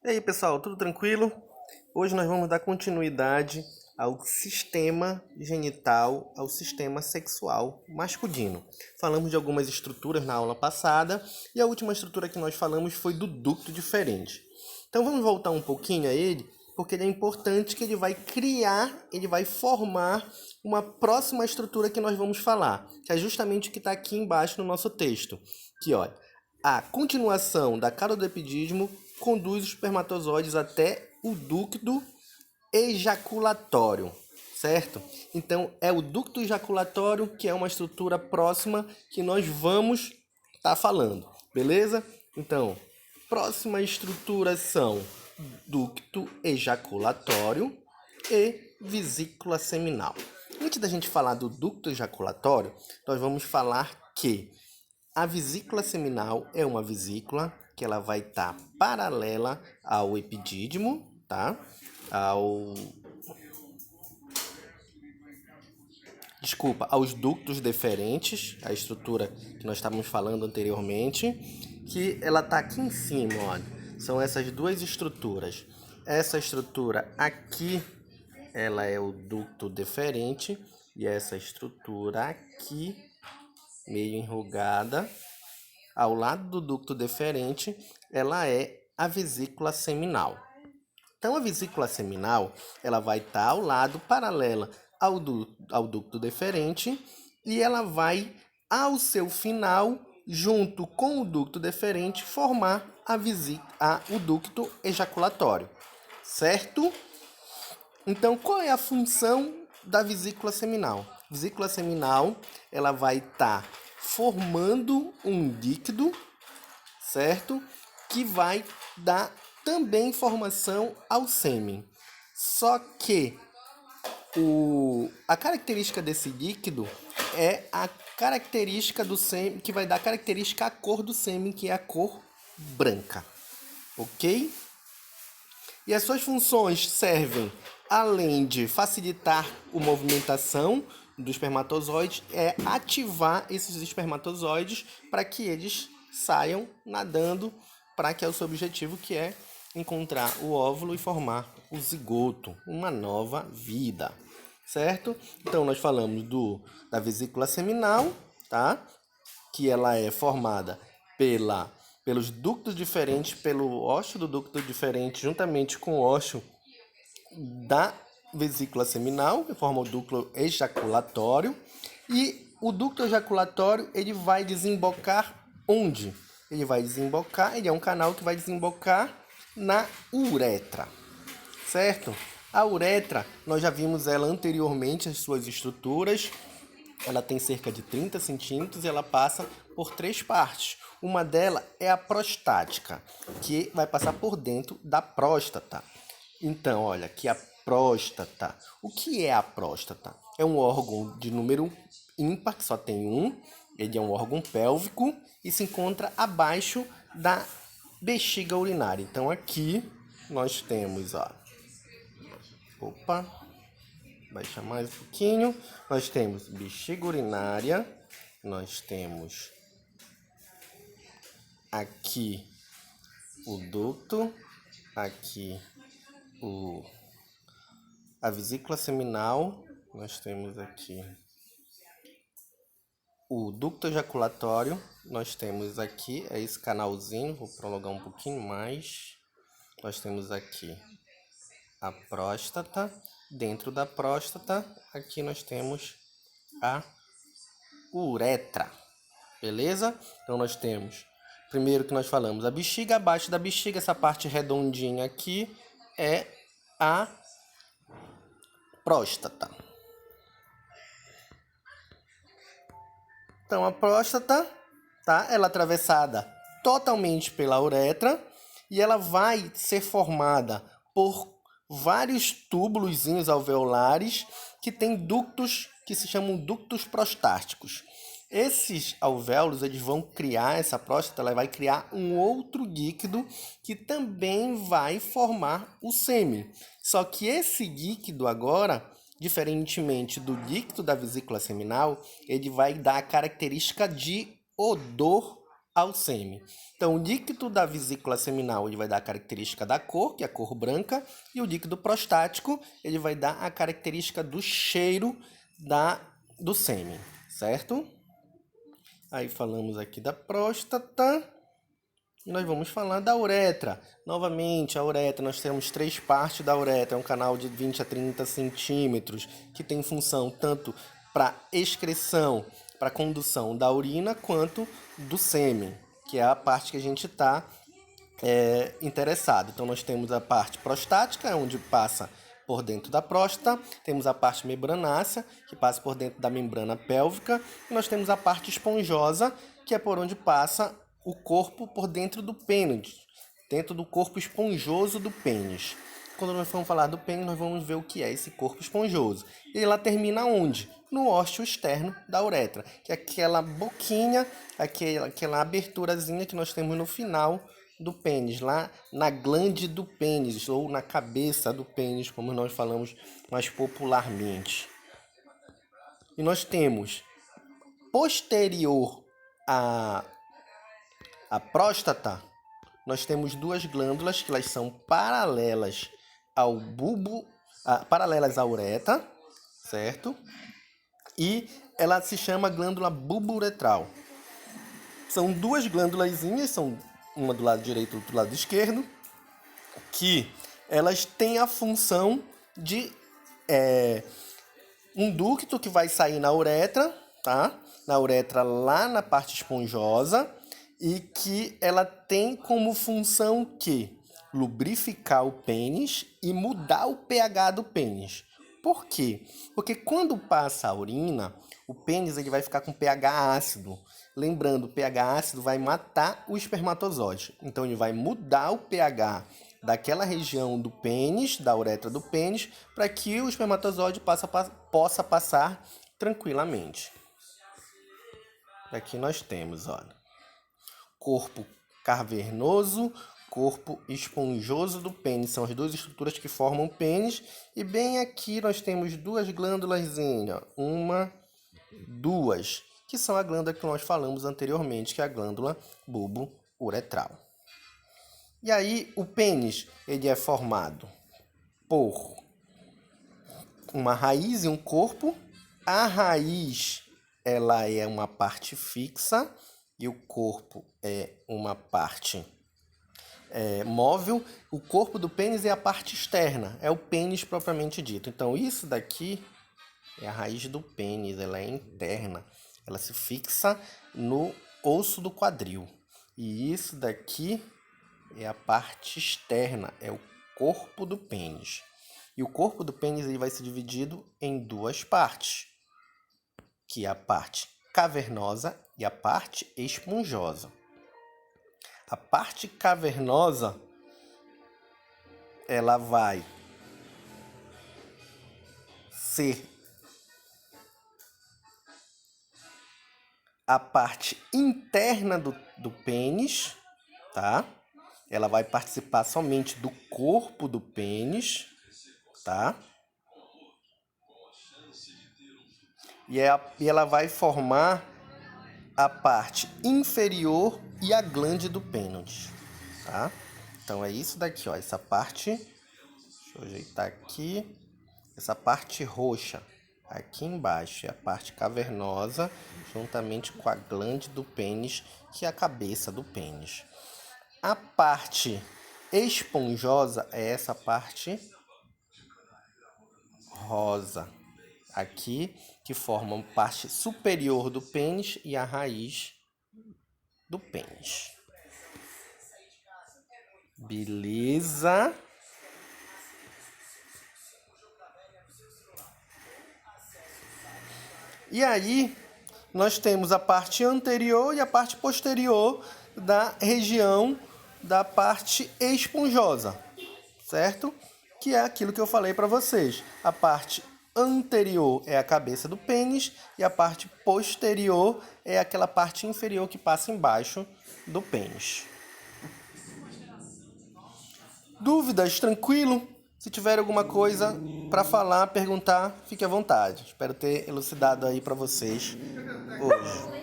E aí, pessoal, tudo tranquilo? Hoje nós vamos dar continuidade ao sistema genital, ao sistema sexual masculino. Falamos de algumas estruturas na aula passada e a última estrutura que nós falamos foi do ducto diferente. Então vamos voltar um pouquinho a ele, porque ele é importante que ele vai criar, ele vai formar uma próxima estrutura que nós vamos falar, que é justamente o que está aqui embaixo no nosso texto, que olha, a continuação da cara do epidídimo conduz os espermatozoides até o ducto ejaculatório, certo? Então, é o ducto ejaculatório que é uma estrutura próxima que nós vamos estar falando, beleza? Então, próxima estrutura são ducto ejaculatório e vesícula seminal. Antes da gente falar do ducto ejaculatório, nós vamos falar que a vesícula seminal é uma vesícula que ela vai estar paralela ao epidídimo, tá? Aos ductos deferentes, a estrutura que nós estávamos falando anteriormente, que ela está aqui em cima, olha. São essas duas estruturas. Essa estrutura aqui, ela é o ducto deferente, e essa estrutura aqui, meio enrugada, ao lado do ducto deferente, ela é a vesícula seminal. Então, a vesícula seminal, ela vai estar ao lado, paralela ao ducto deferente, e ela vai, ao seu final, junto com o ducto deferente, formar o ducto ejaculatório, certo? Então, qual é a função da vesícula seminal? A vesícula seminal, ela vai estar formando um líquido, certo? Que vai dar também formação ao sêmen. Só que a característica desse líquido é a característica do sêmen, que vai dar característica à cor do sêmen, que é a cor branca. Ok? E as suas funções servem, além de facilitar a movimentação do espermatozoide, é ativar esses espermatozoides para que eles saiam nadando para que é o seu objetivo, que é encontrar o óvulo e formar o zigoto, uma nova vida, certo? Então nós falamos da vesícula seminal, tá? Que ela é formada pelos ductos diferentes, pelo ósseo do ducto diferente, juntamente com o ósseo da vesícula seminal, que forma o ducto ejaculatório. E o ducto ejaculatório, ele vai desembocar onde? Ele é um canal que vai desembocar na uretra, certo? A uretra, nós já vimos ela anteriormente, as suas estruturas. Ela tem cerca de 30 centímetros e ela passa por 3 partes. Uma delas é a prostática, que vai passar por dentro da próstata. Então, olha, aqui a próstata. O que é a próstata? É um órgão de número ímpar, que só tem um. Ele é um órgão pélvico e se encontra abaixo da bexiga urinária. Então, aqui nós temos, ó. Opa! Baixa mais um pouquinho. Nós temos bexiga urinária. Nós temos aqui o ducto. Aqui a vesícula seminal. Nós temos aqui o ducto ejaculatório. Nós temos aqui esse canalzinho. Vou prolongar um pouquinho mais. Nós temos aqui a próstata. Dentro da próstata, aqui nós temos a uretra, beleza? Então nós temos, primeiro que nós falamos, a bexiga. Abaixo da bexiga, essa parte redondinha aqui é a próstata. Então a próstata, tá? Ela é atravessada totalmente pela uretra e ela vai ser formada por vários túbulozinhos alveolares que tem ductos que se chamam ductos prostáticos. Esses alvéolos, eles vão criar, essa próstata, ela vai criar um outro líquido que também vai formar o sêmen. Só que esse líquido agora, diferentemente do líquido da vesícula seminal, ele vai dar a característica de odor ao sêmen. Então, o líquido da vesícula seminal ele vai dar a característica da cor, que é a cor branca, e o líquido prostático ele vai dar a característica do cheiro do sêmen, certo? Aí falamos aqui da próstata. E nós vamos falar da uretra. Novamente, a uretra, nós temos 3 partes da uretra. É um canal de 20 a 30 centímetros, que tem função tanto para excreção, para condução da urina, quanto do sêmen, que é a parte que a gente está interessado. Então, nós temos a parte prostática, onde passa por dentro da próstata, temos a parte membranácea, que passa por dentro da membrana pélvica, e nós temos a parte esponjosa, que é por onde passa o corpo por dentro do pênis, dentro do corpo esponjoso do pênis. Quando nós vamos falar do pênis, nós vamos ver o que é esse corpo esponjoso. E ela termina onde? No ósseo externo da uretra, que é aquela boquinha, aquela aberturazinha que nós temos no final do pênis, lá na glande do pênis, ou na cabeça do pênis, como nós falamos mais popularmente. E nós temos posterior à próstata, nós temos 2 glândulas que elas são paralelas ao bulbo, paralelas à uretra, certo? E ela se chama glândula bulbo-uretral. São 2 glândulazinhas, são uma do lado direito e outra do lado esquerdo, que elas têm a função de um ducto que vai sair na uretra, tá? Na uretra lá na parte esponjosa, e que ela tem como função que lubrificar o pênis e mudar o pH do pênis. Por quê? Porque quando passa a urina, o pênis ele vai ficar com pH ácido. Lembrando, o pH ácido vai matar o espermatozoide. Então, ele vai mudar o pH daquela região do pênis, da uretra do pênis, para que o espermatozoide possa passar tranquilamente. Aqui nós temos, olha, corpo cavernoso, corpo esponjoso do pênis. São as 2 estruturas que formam o pênis. E bem aqui nós temos 2 glândulazinhas, 1, 2, que são a glândula que nós falamos anteriormente, que é a glândula bulbo-uretral. E aí o pênis ele é formado por uma raiz e um corpo. A raiz ela é uma parte fixa e o corpo é uma parte móvel. O corpo do pênis é a parte externa, é o pênis propriamente dito. Então, isso daqui é a raiz do pênis, ela é interna, ela se fixa no osso do quadril. E isso daqui é a parte externa, é o corpo do pênis. E o corpo do pênis ele vai ser dividido em 2 partes, que é a parte cavernosa e a parte esponjosa. A parte cavernosa, ela vai ser a parte interna do pênis, tá? Ela vai participar somente do corpo do pênis, tá? E ela vai formar a parte inferior e a glande do pênis, tá? Então é isso daqui, ó, essa parte, deixa eu ajeitar aqui, essa parte roxa aqui embaixo é a parte cavernosa, juntamente com a glande do pênis, que é a cabeça do pênis. A parte esponjosa é essa parte rosa aqui, que forma a parte superior do pênis e a raiz do pênis. Beleza? E aí, nós temos a parte anterior e a parte posterior da região da parte esponjosa, certo? Que é aquilo que eu falei para vocês. A parte anterior é a cabeça do pênis e a parte posterior é aquela parte inferior que passa embaixo do pênis. Dúvidas? Tranquilo? Se tiver alguma coisa para falar, perguntar, fique à vontade. Espero ter elucidado aí para vocês hoje.